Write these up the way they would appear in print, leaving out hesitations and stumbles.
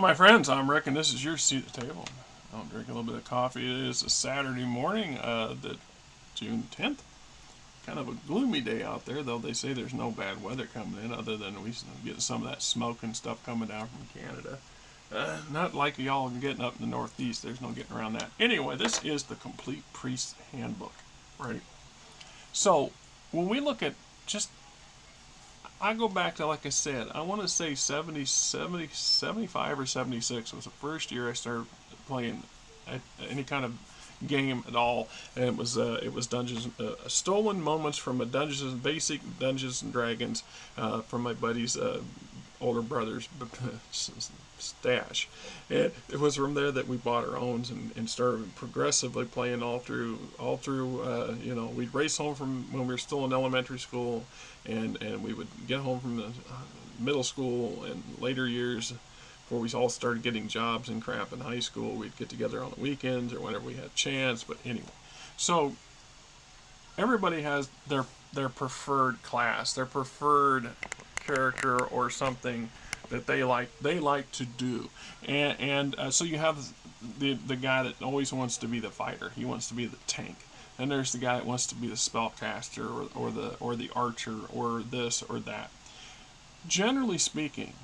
my friends, I'm Rick, and this is your seat at the table. I'll drink a little bit of coffee. It is a Saturday morning, the June 10th. Kind of a gloomy day out there, though they say there's no bad weather coming in, other than we get some of that smoke and stuff coming down from Canada. Not like y'all getting up in the Northeast. There's no getting around that. Anyway, this is the Complete Priest Handbook, right? So when we look at just I go back to, like I said, I want to say 75 or 76 was the first year I started playing any kind of game at all, and it was Dungeons, stolen moments from a basic Dungeons and Dragons, from my buddy's older brother's stash. And it was from there that we bought our own and started progressively playing all through. We'd race home from when we were still in elementary school, and we would get home from the middle school and later years. Before we all started getting jobs and crap in high school, we'd get together on the weekends or whenever we had a chance. But anyway, so everybody has their preferred class, their preferred character, or something that they like to do, and so you have the guy that always wants to be the fighter. He wants to be the tank. And there's the guy that wants to be the spellcaster, or the archer, or this or that. Generally speaking,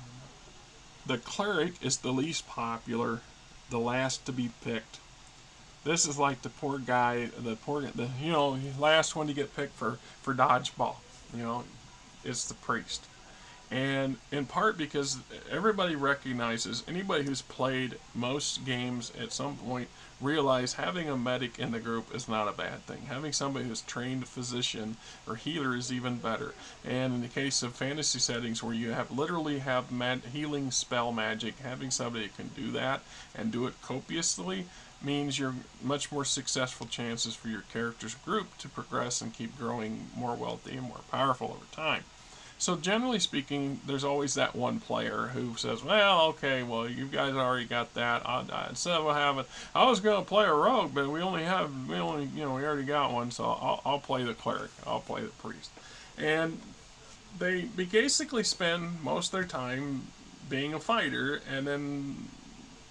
the cleric is the least popular, the last to be picked. This is like the poor guy, last one to get picked for dodgeball. It's the priest. And in part because everybody recognizes, anybody who's played most games at some point realize having a medic in the group is not a bad thing. Having somebody who's trained physician or healer is even better. And in the case of fantasy settings where you literally have healing spell magic, having somebody who can do that and do it copiously means you're much more successful chances for your character's group to progress and keep growing more wealthy and more powerful over time. So generally speaking, there's always that one player who says, well, okay, well, you guys already got that. Instead of having, I was going to play a rogue, but we already got one, so I'll play the cleric. I'll play the priest. And they basically spend most of their time being a fighter, and then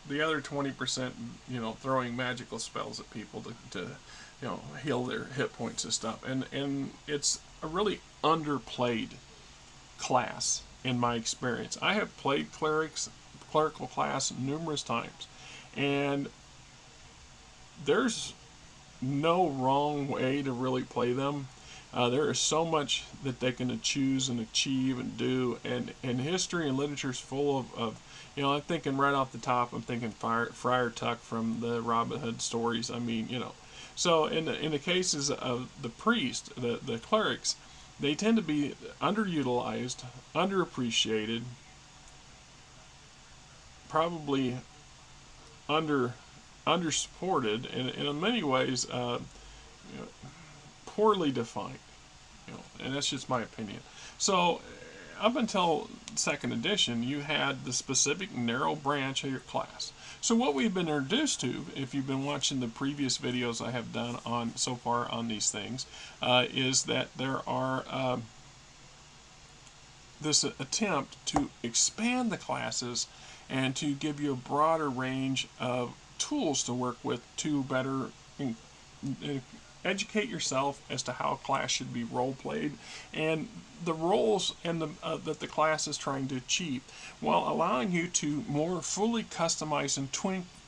the other 20%, throwing magical spells at people to heal their hit points and stuff. And it's a really underplayed class in my experience. I have played clerical class numerous times, and there's no wrong way to really play them. There is so much that they can choose and achieve and do, and history and literature is full of I'm thinking right off the top, I'm thinking Friar Tuck from the Robin Hood stories. So in the cases of the priest, the clerics, they tend to be underutilized, underappreciated, probably undersupported, and in many ways poorly defined. And that's just my opinion. So up until second edition, you had the specific narrow branch of your class. So what we've been introduced to, if you've been watching the previous videos I have done so far on these things, is that there are this attempt to expand the classes and to give you a broader range of tools to work with to better educate yourself as to how a class should be role played and the roles and that the class is trying to achieve, while allowing you to more fully customize and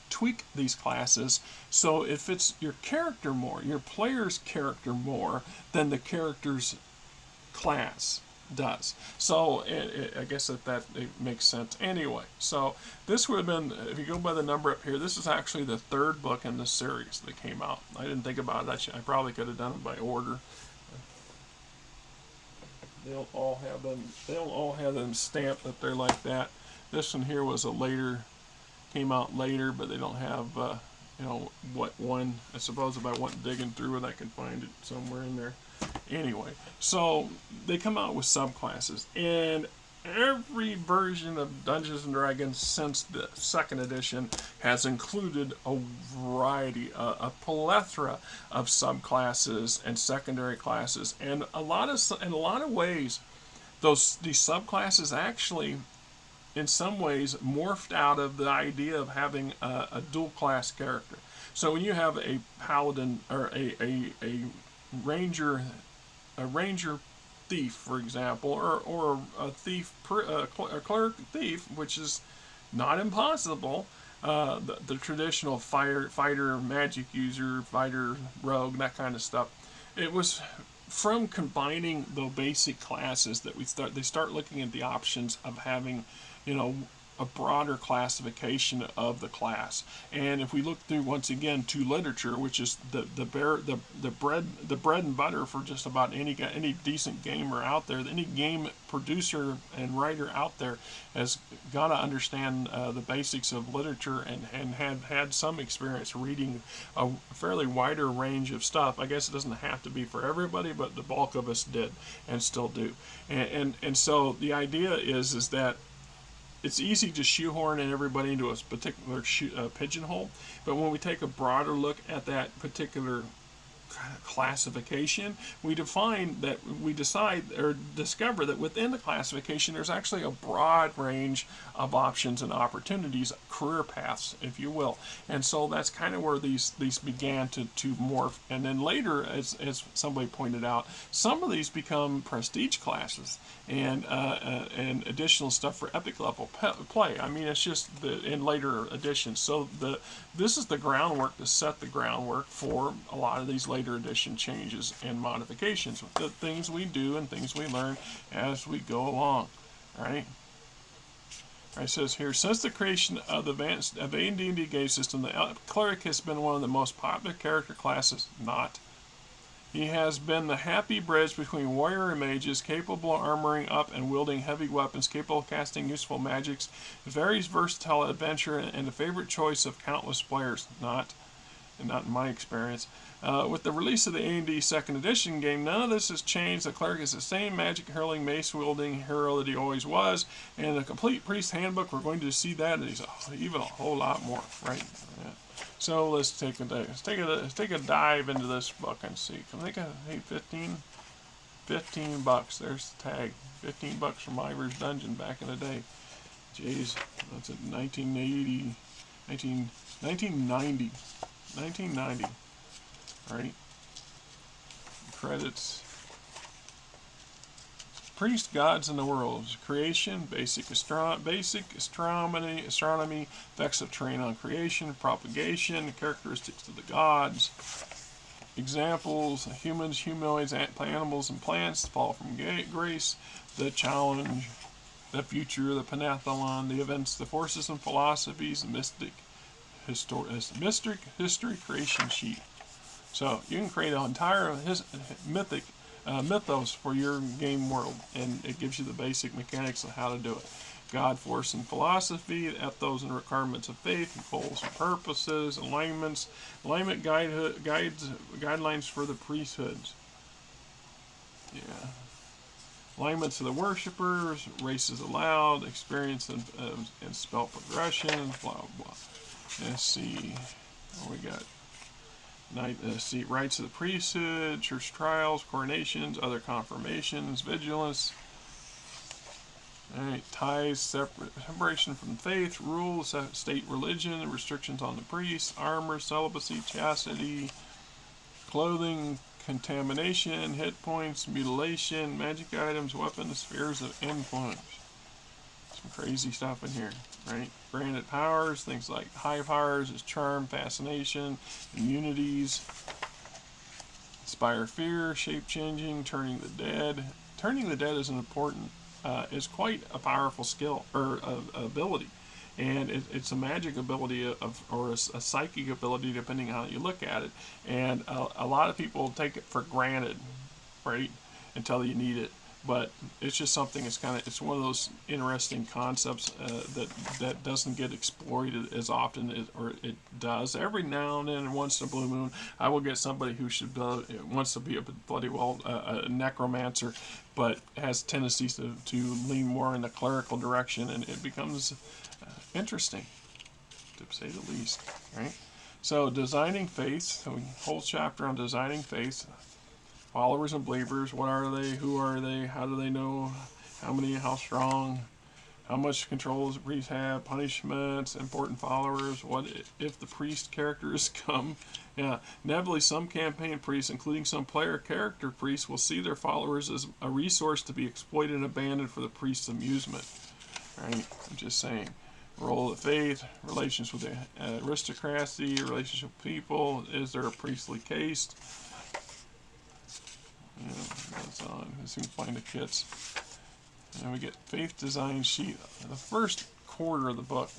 tweak these classes so it fits your character more, your player's character more than the character's class does. So I guess that it makes sense anyway. So this would have been, if you go by the number up here, this is actually the third book in the series that came out. I didn't think about it. I probably could have done it by order. They'll all have them stamped up there like that. This one here came out later, but they don't have what one. I suppose if I went digging through it, I could find it somewhere in there. Anyway, so they come out with subclasses, and every version of Dungeons and Dragons since the second edition has included a variety, a plethora of subclasses and secondary classes, and in a lot of ways, these subclasses actually in some ways morphed out of the idea of having a dual class character. So when you have a paladin or a ranger, a ranger thief, for example, or a thief, a cleric thief, which is not impossible. The traditional fighter, magic user, fighter, rogue, that kind of stuff. It was from combining the basic classes that they start looking at the options of having, you know, a broader classification of the class. And if we look through once again to literature, which is the bread and butter for just about any decent gamer out there, any game producer and writer out there has got to understand the basics of literature and have had some experience reading a fairly wider range of stuff. I guess it doesn't have to be for everybody, but the bulk of us did and still do. And so the idea is that it's easy to shoehorn in everybody into a particular pigeonhole, but when we take a broader look at that particular classification, we decide or discover that within the classification there's actually a broad range of options and opportunities, career paths, if you will. And so that's kind of where these began to morph. And then later, as somebody pointed out, some of these become prestige classes and additional stuff for epic level play. I mean, it's just in later editions. So this is the groundwork to set the groundwork for a lot of these later edition changes and modifications, the things we do and things we learn as we go along. All right. It says here, since the creation of the advanced AD&D game system, the cleric has been one of the most popular character classes. Not. He has been the happy bridge between warrior and mages, capable of armoring up and wielding heavy weapons, capable of casting useful magics, very versatile adventure, and the favorite choice of countless players. Not in my experience. With the release of the AD&D second edition game, none of this has changed. The cleric is the same magic hurling, mace wielding hero that he always was. And the complete priest handbook, we're going to see that, and he's even a whole lot more, right? Yeah. So let's take a dive into this book and see. Can I think of, hey, 15 bucks. There's the tag. 15 bucks from Ivor's Dungeon back in the day. Jeez, that's at 1990. 1990. Right? Credits. Priest gods in the world. Creation, basic astronomy, effects of terrain on creation, propagation, characteristics of the gods. Examples: humans, humanoids, animals, and plants fall from grace. The challenge, the future, the pentathlon, the events, the forces and philosophies, the mystic history creation sheet. So you can create an entire mythos for your game world, and it gives you the basic mechanics of how to do it. God, force, and philosophy, ethos and requirements of faith, goals and purposes, alignment guidelines for the priesthoods. Yeah. Alignments of the worshippers, races allowed, experience and spell progression, blah blah. Let's see. What we got? Rights of the priesthood, church trials, coronations, other confirmations, vigilance. Alright, ties, separation from faith, rules, state religion, restrictions on the priest, armor, celibacy, chastity, clothing, contamination, hit points, mutilation, magic items, weapons, spheres of influence. Some crazy stuff in here, right? Granted powers, things like high powers is charm, fascination, immunities, inspire fear, shape changing, turning the dead. Turning the dead is an important, is quite a powerful skill or ability, and it's a magic ability or a psychic ability depending on how you look at it. And a lot of people take it for granted, right, until you need it. But it's just something. It's one of those interesting concepts that doesn't get exploited as often or it does. Every now and then, once in a blue moon, I will get somebody who wants to be a bloody well a necromancer, but has tendencies to lean more in the clerical direction, and it becomes interesting, to say the least. Right. So designing faith. So whole chapter on designing faith. Followers and believers, what are they, who are they, how do they know, how many, how strong, How much control does the priest have? Punishments, important followers. What if the priest characters come? Yeah, inevitably some campaign priests, including some player character priests, will see their followers as a resource to be exploited and abandoned for the priest's amusement. Right? I'm just saying. Role of faith, relations with the aristocracy, relationship with people. Is there a priestly caste? Yeah, that's on. Let's see if we can find the kits. And we get faith design sheet. The first quarter of the book,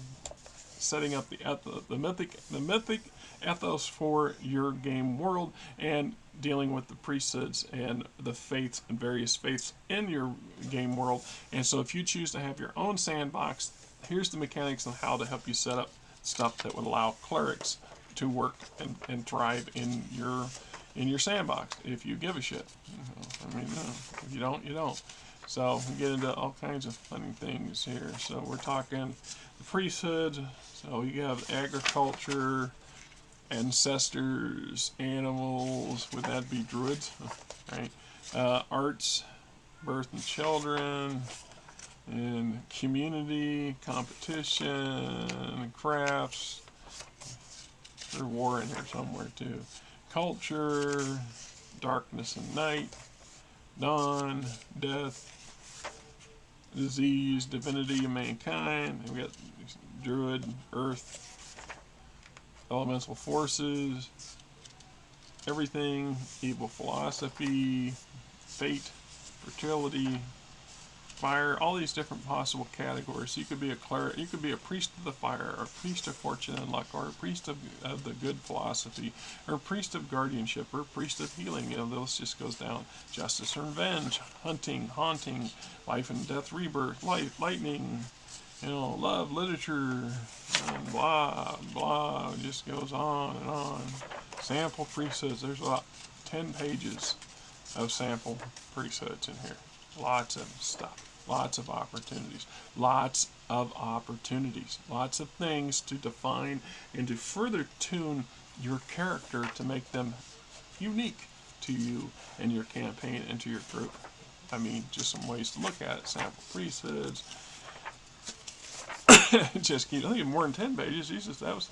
setting up the mythic ethos for your game world, and dealing with the priesthoods and the faiths and various faiths in your game world. And so if you choose to have your own sandbox, here's the mechanics on how to help you set up stuff that would allow clerics to work and thrive in your sandbox, if you give a shit. I mean, if you don't, you don't. So we get into all kinds of funny things here. So we're talking the priesthood. So you have agriculture, ancestors, animals. Would that be druids? Right. Arts, birth and children, and community, competition, crafts. There's war in here somewhere too. Culture, darkness and night, dawn, death, disease, divinity of mankind. And we got druid, earth, elemental forces, everything, evil philosophy, fate, fertility, fire, all these different possible categories. So you could be a cleric, you could be a priest of the fire, or a priest of fortune and luck, or a priest of the good philosophy, or a priest of guardianship, or a priest of healing. You know, this just goes down. Justice and revenge, hunting, haunting, life and death, rebirth, life, lightning, you know, love, literature, and blah, blah. It just goes on and on. Sample priesthoods. There's about 10 pages of sample priesthoods in here. Lots of stuff. Lots of opportunities. Lots of opportunities. Lots of things to define and to further tune your character to make them unique to you and your campaign and to your group. I mean, just some ways to look at it. Sample priesthoods. Just keep, I think more than 10 pages. Jesus, that was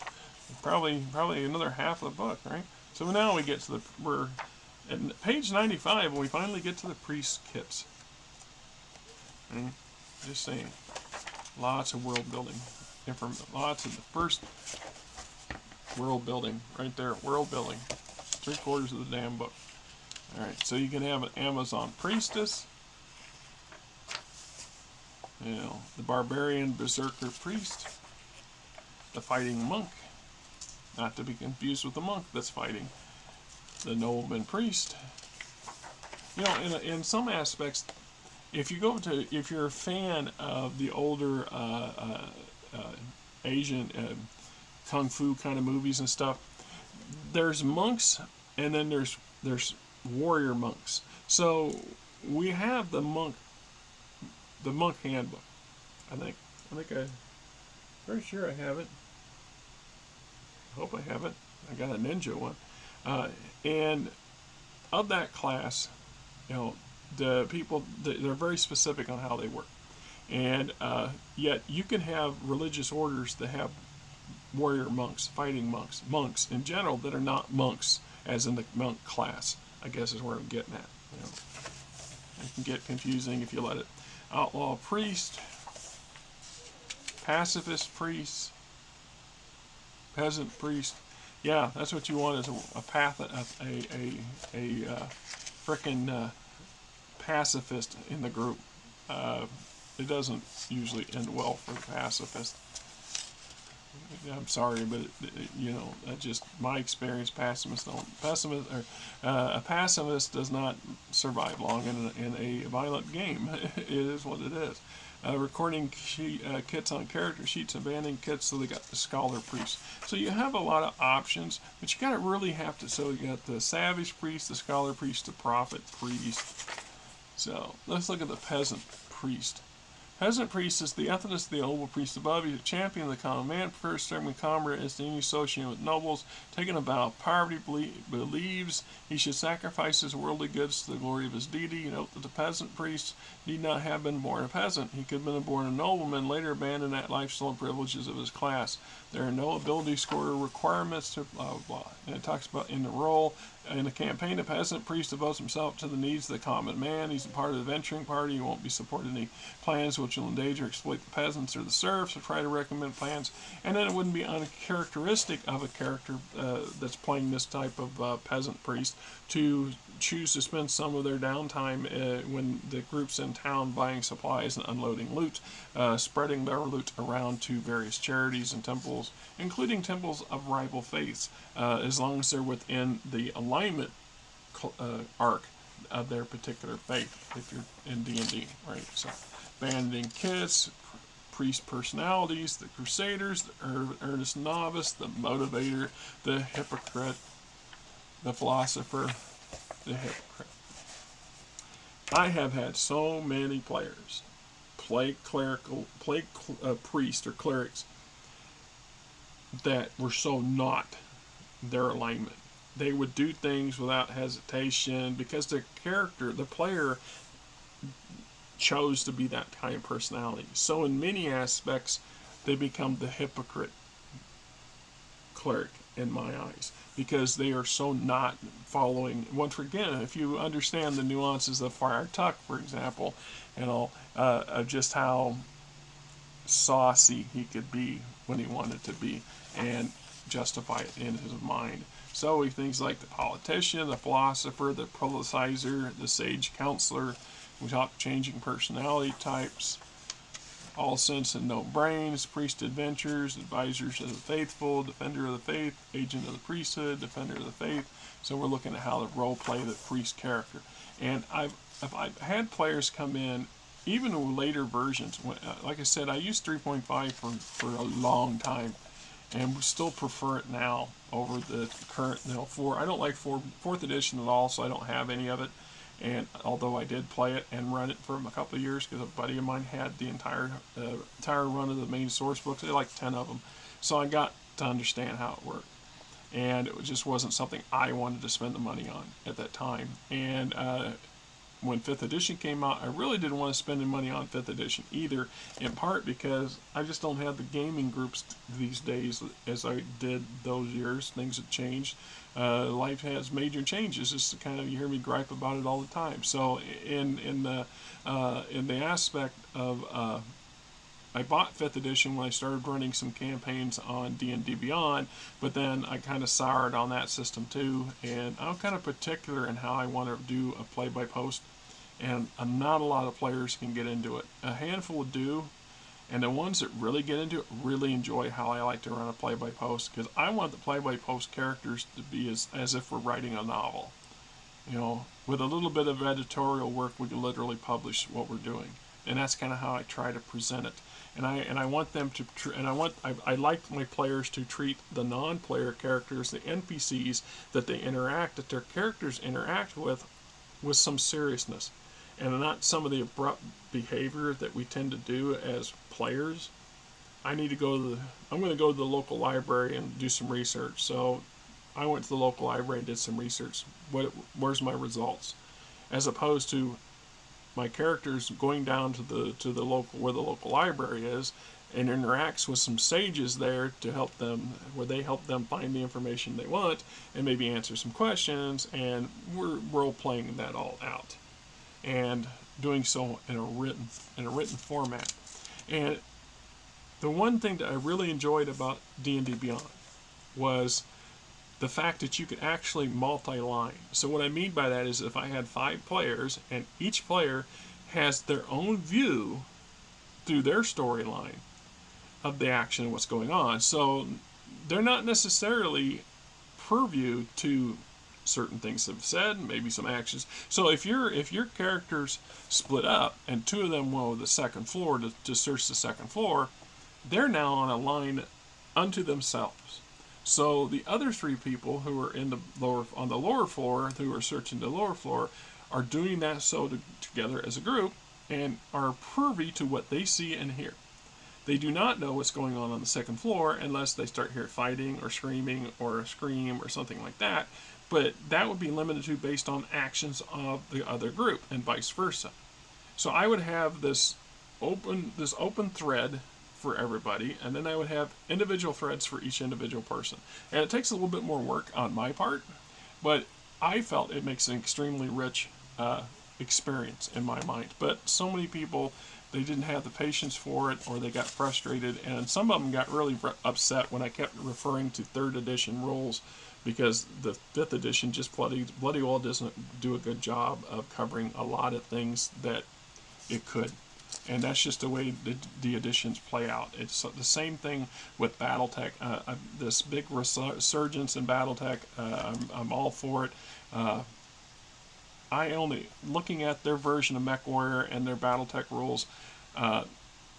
probably another half of the book, right? So now we get to we're at page 95 when we finally get to the priest kits. Just saying, lots of world building, lots of the first world building right there. World building, 3/4 of the damn book. All right, so you can have an Amazon priestess, you know, the barbarian berserker priest, the fighting monk, not to be confused with the monk that's fighting, the nobleman priest. You know, in some aspects, if you're a fan of the older Asian kung fu kind of movies and stuff, there's monks and then there's warrior monks. So we have the monk handbook. I'm very sure I have it. I hope I have it. I got a ninja one, and of that class, you know, the people, they're very specific on how they work. And yet you can have religious orders that have warrior monks, fighting monks, monks in general that are not monks, as in the monk class, I guess is where I'm getting at. You know, it can get confusing if you let it. Outlaw priest, pacifist priest, peasant priest. Yeah, that's what you want, is a frickin' pacifist in the group. It doesn't usually end well for the pacifist. I'm sorry, but you know, that's just my experience. A pacifist does not survive long in a violent game. It is what it is. Recording kits on character sheets, abandoned kits, so they got the scholar priest. So you have a lot of options, but you gotta really have to. So you got the savage priest, the scholar priest, the prophet priest. So let's look at the peasant priest. Peasant priest is the ethnos of the noble priest above. He is a champion of the common man, prefers serving comrade as the any associated with nobles, taking a vow of poverty, believes he should sacrifice his worldly goods to the glory of his deity. Note that the peasant priest need not have been born a peasant. He could have been born a nobleman, later abandon that lifestyle and privileges of his class. There are no ability score requirements to blah, blah, blah. And it talks about in the role. In the campaign, the peasant priest devotes himself to the needs of the common man. He's a part of the venturing party. He won't be supporting any plans which will endanger or exploit the peasants or the serfs, or try to recommend plans. And then it wouldn't be uncharacteristic of a character that's playing this type of peasant priest to choose to spend some of their downtime when the group's in town buying supplies and unloading loot, spreading their loot around to various charities and temples, including temples of rival faiths, as long as they're within the alignment arc of their particular faith, if you're in D&D, right? So, abandoning kits, priest personalities, the crusaders, the earnest novice, the motivator, the hypocrite, the philosopher, the hypocrite. I have had so many players play priest or clerics that were so not their alignment. They would do things without hesitation because the character, the player, chose to be that kind of personality. So in many aspects, they become the hypocrite cleric in my eyes, because they are so not following. Once again, if you understand the nuances of Friar Tuck, for example, just how saucy he could be when he wanted to be and justify it in his mind. So we things like the politician, the philosopher, the publicizer, the sage counselor. We talk changing personality types, all sense and no brains, priest adventures, advisors of the faithful, defender of the faith, agent of the priesthood, defender of the faith. So we're looking at how to role play the priest character. And I've had players come in, even in later versions. Like I said, I used 3.5 for a long time, and still prefer it now over the current 4. I don't like 4th edition at all, so I don't have any of it. And although I did play it and run it for a couple of years, because a buddy of mine had the entire run of the main source books, they like 10 of them, so I got to understand how it worked. And it just wasn't something I wanted to spend the money on at that time. And when 5th edition came out, I really didn't want to spend any money on 5th edition either, in part because I just don't have the gaming groups these days as I did those years. Things have changed. Life has major changes. Just kind of, you hear me gripe about it all the time. So in the aspect of I bought 5th edition when I started running some campaigns on D&D Beyond, but then I kind of soured on that system too, and I'm kind of particular in how I want to do a play-by-post, and not a lot of players can get into it. A handful do, and the ones that really get into it really enjoy how I like to run a play-by-post, because I want the play-by-post characters to be as if we're writing a novel. You know, with a little bit of editorial work, we can literally publish what we're doing, and that's kind of how I try to present it. And I want them to, I like my players to treat the non-player characters, the NPCs that their characters interact with some seriousness, and not some of the abrupt behavior that we tend to do as players. I'm going to go to the local library and do some research. So I went to the local library and did some research. Where's my results? As opposed to my characters going down to the local, where the local library is, and interacts with some sages there to help them, where they help them find the information they want and maybe answer some questions, and we're role playing that all out and doing so in a written format. And the one thing that I really enjoyed about D&D Beyond was the fact that you could actually multi-line. So what I mean by that is, if I had 5 players and each player has their own view through their storyline of the action and what's going on, so they're not necessarily purview to certain things that have said, maybe some actions. So if your characters split up and 2 of them went to the second floor to search the second floor, they're now on a line unto themselves. So the other 3 people who are on the lower floor, who are searching the lower floor, are doing that together as a group, and are privy to what they see and hear. They do not know what's going on the second floor unless they start hearing fighting or screaming or a scream or something like that. But that would be limited to based on actions of the other group and vice versa. So I would have this open thread for everybody, and then I would have individual threads for each individual person. And it takes a little bit more work on my part, but I felt it makes an extremely rich experience in my mind. But so many people, they didn't have the patience for it, or they got frustrated, and some of them got really upset when I kept referring to third edition rules, because the fifth edition just bloody well doesn't do a good job of covering a lot of things that it could. And that's just the way the editions play out. It's the same thing with BattleTech. This big resurgence in BattleTech, I'm all for it. I only, looking at their version of MechWarrior and their BattleTech rules, I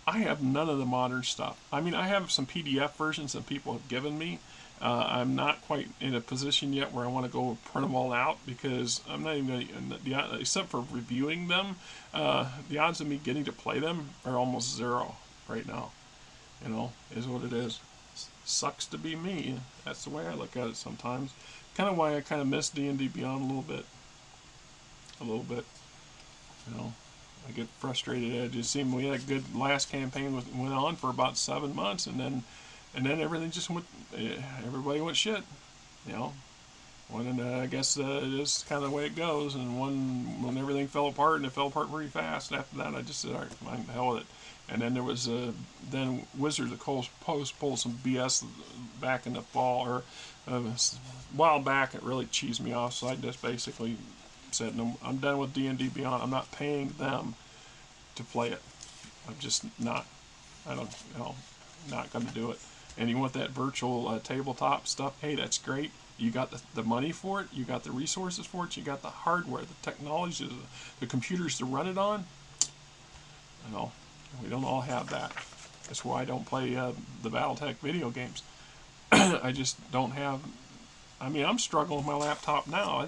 have none of the modern stuff. I mean, I have some PDF versions that people have given me. I'm not quite in a position yet where I want to go print them all out, because I'm not even except for reviewing them, the odds of me getting to play them are almost zero right now. Is what it is. Sucks to be me. That's the way I look at it sometimes. Kind of why I kind of miss D&D Beyond a little bit. I get frustrated. It just seemed we had a good last campaign went on for about 7 months, and then everything just went. Everybody went shit. I guess it is kind of the way it goes. And when everything fell apart, and it fell apart pretty fast. After that, I just said, all right, fine, the hell with it. And then there was then Wizards of the Coast pulled some BS back in the fall, or a while back. It really cheesed me off. So I just basically said, no, I'm done with D&D Beyond. I'm not paying them to play it. I'm just not. I don't, not going to do it. And you want that virtual tabletop stuff? Hey, that's great. You got the money for it. You got the resources for it. You got the hardware, the technology, the computers to run it on. We don't all have that. That's why I don't play the BattleTech video games. I just don't have. I mean, I'm struggling with my laptop now.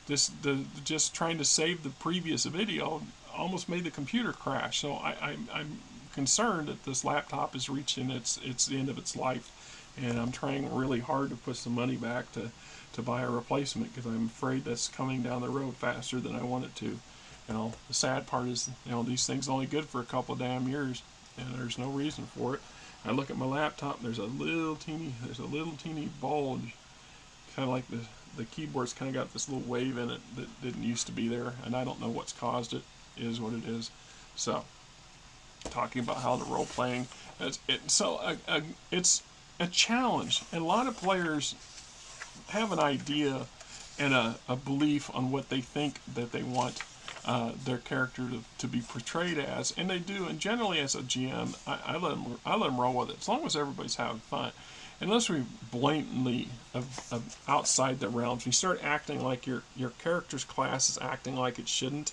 Just trying to save the previous video almost made the computer crash. So I'm concerned that this laptop is reaching its end of its life, and I'm trying really hard to put some money back to buy a replacement, because I'm afraid that's coming down the road faster than I want it to. The sad part is, these things are only good for a couple of damn years, and there's no reason for it. I look at my laptop, and there's a little teeny bulge, kind of like the keyboard's kind of got this little wave in it that didn't used to be there, and I don't know what's caused it. It is what it is. So, talking about how the role playing, it's a challenge, and a lot of players have an idea and a belief on what they think that they want their character to be portrayed as, and they do. And generally, as a GM, I let them roll with it, as long as everybody's having fun. Unless we blatantly outside the realms, you start acting like your character's class is acting like it shouldn't,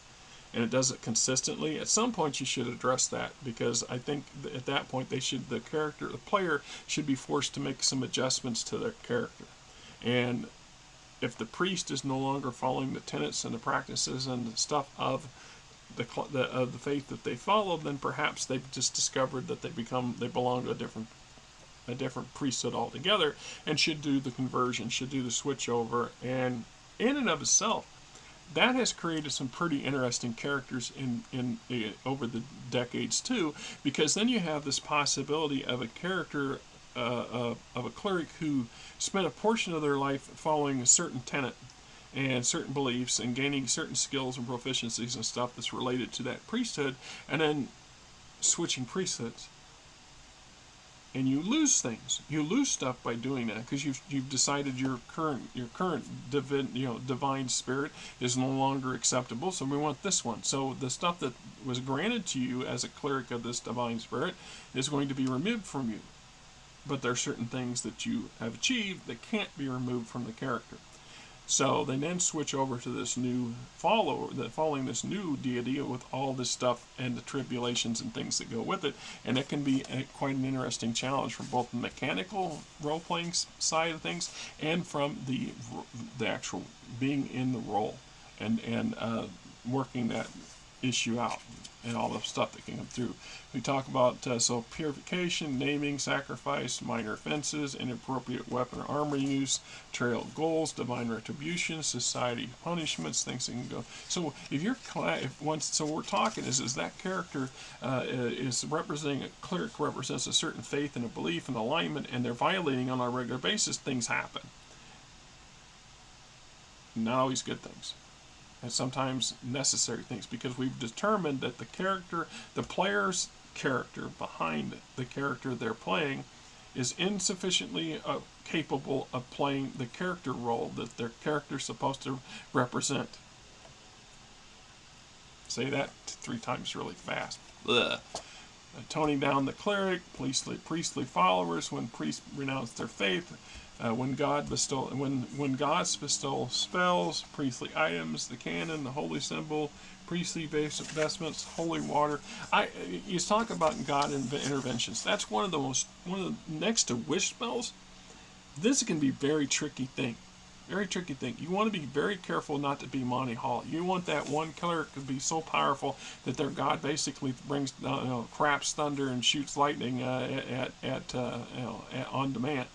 and it does it consistently. At some point, you should address that, because I think at that point the player should be forced to make some adjustments to their character. And if the priest is no longer following the tenets and the practices and the stuff of the faith that they follow, then perhaps they've just discovered that they belong to a different priesthood altogether, and should do the conversion, should do the switch over. And in and of itself, that has created some pretty interesting characters in over the decades too, because then you have this possibility of a character of a cleric who spent a portion of their life following a certain tenet and certain beliefs and gaining certain skills and proficiencies and stuff that's related to that priesthood, and then switching priesthoods. And you lose things. You lose stuff by doing that, because you've decided your current divine spirit is no longer acceptable. So we want this one. So the stuff that was granted to you as a cleric of this divine spirit is going to be removed from you. But there are certain things that you have achieved that can't be removed from the character. So they then switch over to this new following this new deity with all this stuff and the tribulations and things that go with it. And it can be quite an interesting challenge from both the mechanical role-playing side of things and from the actual being in the role and working that issue out. and all the stuff that can come through. We talk about so purification, naming, sacrifice, minor offenses, inappropriate weapon or armor use, trail goals, divine retribution, society punishments, things that can go. So if you're so we're talking is that character is representing a cleric represents a certain faith and a belief and alignment, and they're violating on a regular basis. Things happen. Not always good things. And sometimes necessary things, because we've determined that the player's character behind the character they're playing is insufficiently capable of playing the character role that their character's supposed to represent. Say that 3 times really fast. Ugh. Toning down the cleric, priestly followers when priests renounce their faith. When gods bestow spells, priestly items, the canon, the holy symbol, priestly vestments, holy water. You talk about God interventions. That's one of the next to wish spells. This can be very tricky thing. Very tricky thing. You want to be very careful not to be Monty Hall. You want that one cleric to be so powerful that their god basically brings craps thunder and shoots lightning on demand.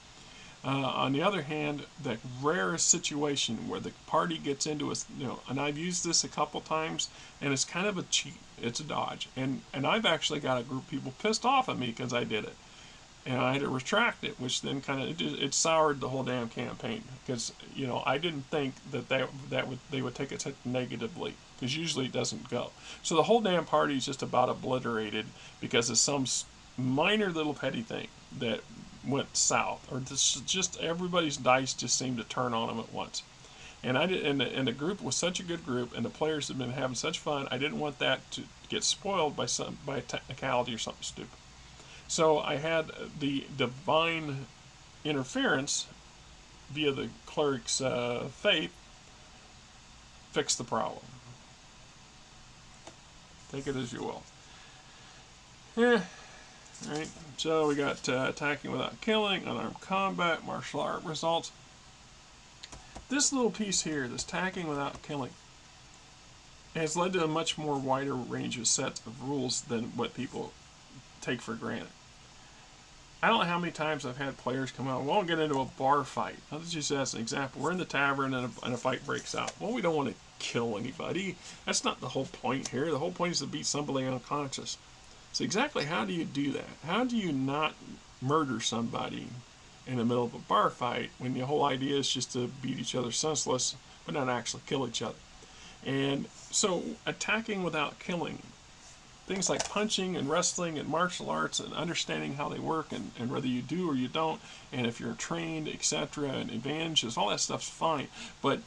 On the other hand, the rarest situation where the party gets into and I've used this a couple times, and it's kind of a cheat. It's a dodge, and I've actually got a group of people pissed off at me because I did it, and I had to retract it, which then kind of it soured the whole damn campaign, because I didn't think that they would take it negatively, because usually it doesn't go. So the whole damn party is just about obliterated because of some minor little petty thing that went south, or just everybody's dice just seemed to turn on them at once. And the group was such a good group, and the players had been having such fun. I didn't want that to get spoiled by a technicality or something stupid. So I had the divine interference via the cleric's faith fix the problem. Take it as you will. Yeah. Right, so we got attacking without killing, unarmed combat, martial art results. This little piece here, this attacking without killing, has led to a much more wider range of sets of rules than what people take for granted. I don't know how many times I've had players come out, we won't get into a bar fight. Let's just as an example. We're in the tavern and a fight breaks out. Well, we don't want to kill anybody. That's not the whole point here. The whole point is to beat somebody unconscious. So exactly how do you do that? How do you not murder somebody in the middle of a bar fight when the whole idea is just to beat each other senseless, but not actually kill each other? And so attacking without killing, things like punching and wrestling and martial arts and understanding how they work, and whether you do or you don't, and if you're trained, etc., and advantages, all that stuff's fine. But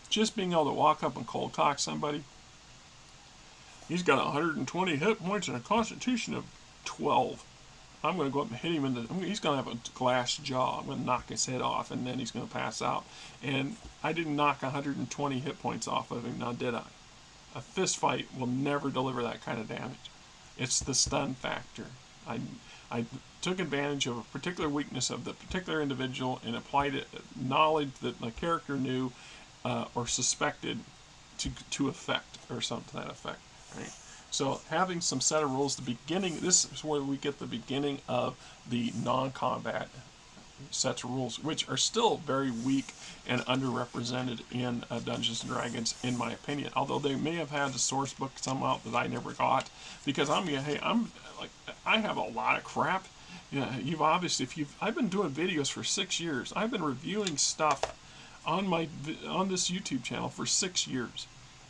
just being able to walk up and cold cock somebody, he's got 120 hit points and a constitution of 12. I'm going to go up and hit him he's going to have a glass jaw. I'm going to knock his head off, and then he's going to pass out. And I didn't knock 120 hit points off of him, now did I? A fist fight will never deliver that kind of damage. It's the stun factor. I took advantage of a particular weakness of the particular individual and applied it knowledge that my character knew or suspected to effect, or something to that effect. Right? So having some set of rules, the beginning, this is where we get the beginning of the non-combat sets of rules, which are still very weak and underrepresented in Dungeons and Dragons, in my opinion. Although they may have had the source book some out that I never got, because I have a lot of crap. I've been doing videos for 6 years. I've been reviewing stuff on this YouTube channel for 6 years,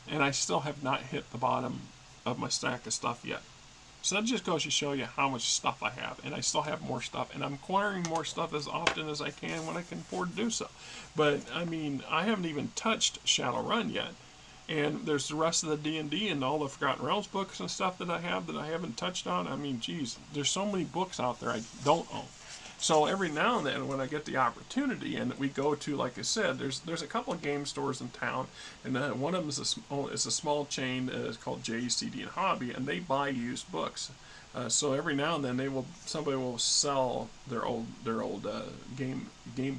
and I still have not hit the bottom of my stack of stuff yet. So that just goes to show you how much stuff I have, and I still have more stuff, and I'm acquiring more stuff as often as I can when I can afford to do so. But I mean, I haven't even touched Shadowrun yet, and there's the rest of the D&D and all the Forgotten Realms books and stuff that I haven't touched on. I mean, geez, there's so many books out there I don't own. So every now and then, when I get the opportunity, and we go to, like I said, there's a couple of game stores in town, and one of them is a small chain. It's called JCD and Hobby, and they buy used books. So every now and then somebody will sell their old game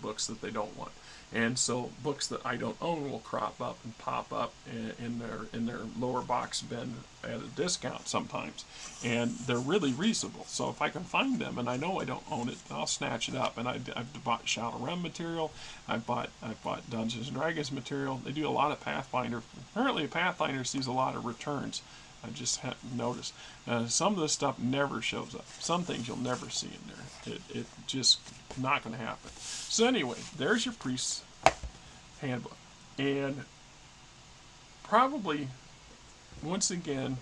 books that they don't want, and so books that I don't own will crop up and pop up in their lower box bin at a discount sometimes, and they're really reasonable. So if I can find them and I know I don't own it, I'll snatch it up. And I've bought Shadowrun material, I've bought Dungeons and Dragons material. They do a lot of Pathfinder. Apparently, Pathfinder sees a lot of returns. I just haven't noticed. Some of this stuff never shows up. Some things you'll never see in there. It just not going to happen. So anyway, there's your priest's handbook. And probably, once again,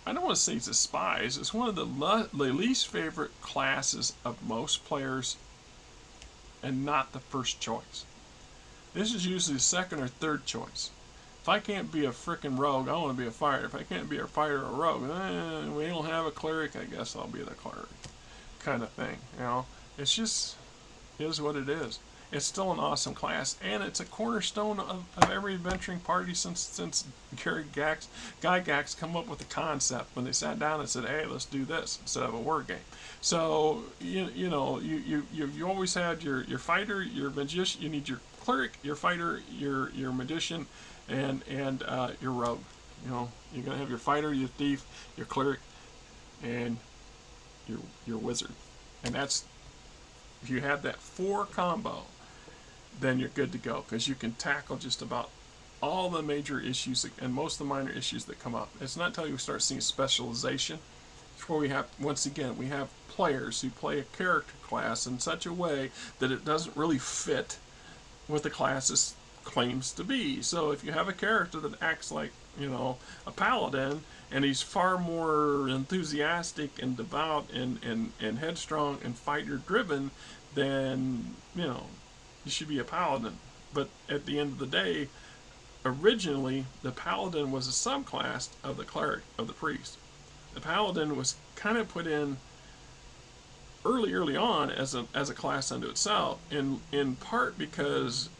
I don't want to say it's despised. It's one of the least favorite classes of most players and not the first choice. This is usually the second or third choice. If I can't be a frickin' rogue, I want to be a fighter. If I can't be a fighter or a rogue, we don't have a cleric, I guess I'll be the cleric. Kind of thing, you know. It's just, is what it is. It's still an awesome class, and it's a cornerstone of every adventuring party since Guy Gax come up with the concept when they sat down and said, hey, let's do this instead of a word game. So, you always had your fighter, your magician, you need your cleric, your fighter, your magician, and your rogue. You know, you're gonna have your fighter, your thief, your cleric, and your wizard. And that's, if you have that 4 combo, then you're good to go, because you can tackle just about all the major issues and most of the minor issues that come up. It's not until you start seeing specialization. It's where we have, once again, we have players who play a character class in such a way that it doesn't really fit what the class claims to be. So if you have a character that acts like, a paladin, and he's far more enthusiastic and devout and headstrong and fighter driven, then, you should be a paladin. But at the end of the day, originally the paladin was a subclass of the cleric, of the priest. The paladin was kind of put in early on as a class unto itself, in part because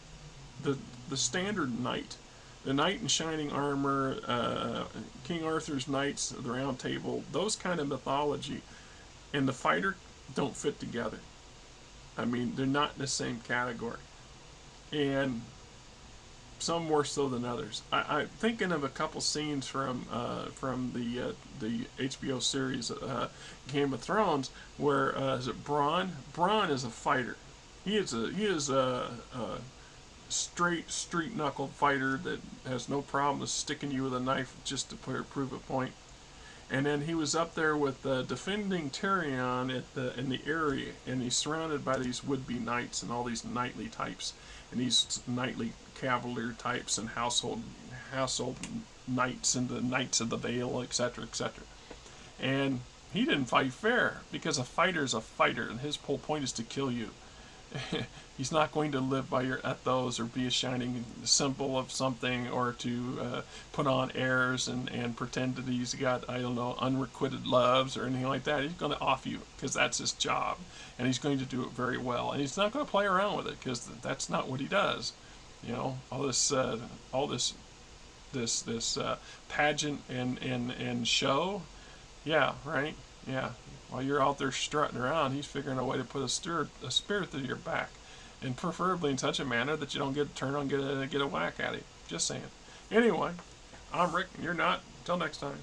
the standard knight, the knight in shining armor, King Arthur's Knights of the Round Table, those kind of mythology, and the fighter don't fit together. I mean, they're not in the same category, and some more so than others. I'm thinking of a couple scenes from the HBO series Game of Thrones, where is it Bronn? Bronn is a fighter. He is a straight street knuckle fighter that has no problem sticking you with a knife just to prove a point. And then he was up there with defending Tyrion in the area, and he's surrounded by these would-be knights and all these knightly types, and these knightly cavalier types and household knights and the Knights of the Vale, etc., etc. And he didn't fight fair, because a fighter is a fighter, and his whole point is to kill you. He's not going to live by your ethos or be a shining symbol of something, or to put on airs and pretend that he's got, I don't know, unrequited loves or anything like that. He's going to off you, because that's his job, and he's going to do it very well. And he's not going to play around with it, because that's not what he does. All this pageant and show. Yeah, right. Yeah. While you're out there strutting around, he's figuring a way to put a spear through your back, and preferably in such a manner that you don't get turned on, get a whack at it. Just saying. Anyway, I'm Rick, and you're not. Until next time.